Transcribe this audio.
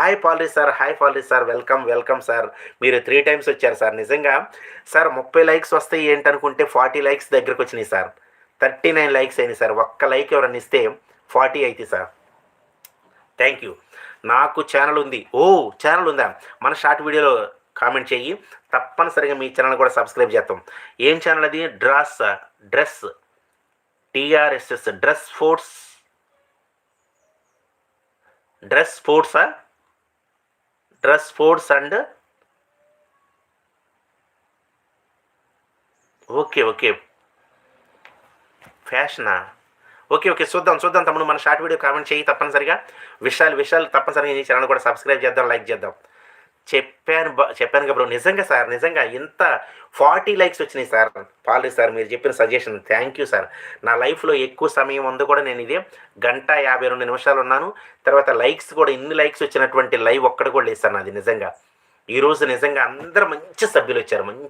Hi పాలరీ sir. Welcome, welcome sir. మీరు 3 times వచ్చారు సార్. నిజంగా సార్ 30 లైక్స్ వస్తాయి ఏంటనుకుంటే 40 లైక్స్ దగ్గరకొచ్చినాయి సార్. 39 లైక్స్ అయినాయి సార్. ఒక్క లైక్ ఎవరన్నా ఇస్తే 40 అయితాయి సార్. Thank you. నాకు ఛానల్ ఉంది. ఛానల్ ఉందా? మన షార్ట్ వీడియోలో కామెంట్ చెయ్యి. తప్పనిసరిగా మీ ఛానల్ కూడా సబ్స్క్రైబ్ చేస్తాం. ఏం ఛానల్ అది? డ్రెస్ టీఆర్ఎస్ఎస్ డ్రెస్ స్పోర్ట్స్ అండ్ ఓకే ఫ్యాషనా? ఓకే చూద్దాం తమ్ముడు. మన షార్ట్ వీడియో కామెంట్ చేయి తప్పనిసరిగా. విషయాలు తప్పనిసరిగా ఈ ఛానల్ కూడా సబ్స్క్రైబ్ చేద్దాం, లైక్ చేద్దాం. చెప్పాను కదా బ్రో. నిజంగా ఇంత 40 లైక్స్ వచ్చినాయి సార్. పాలరీ సార్ మీరు చెప్పిన సజెషన్ థ్యాంక్ యూ సార్. నా లైఫ్లో ఎక్కువ సమయం ఉంది కూడా నేను ఇదే 1:52 ఉన్నాను. తర్వాత లైక్స్ కూడా ఇన్ని లైక్స్ వచ్చినటువంటి లైవ్ ఒక్కటి కూడా లేదు సార్ నాది. నిజంగా ఈరోజు నిజంగా అందరూ మంచి సభ్యులు వచ్చారు. మంచి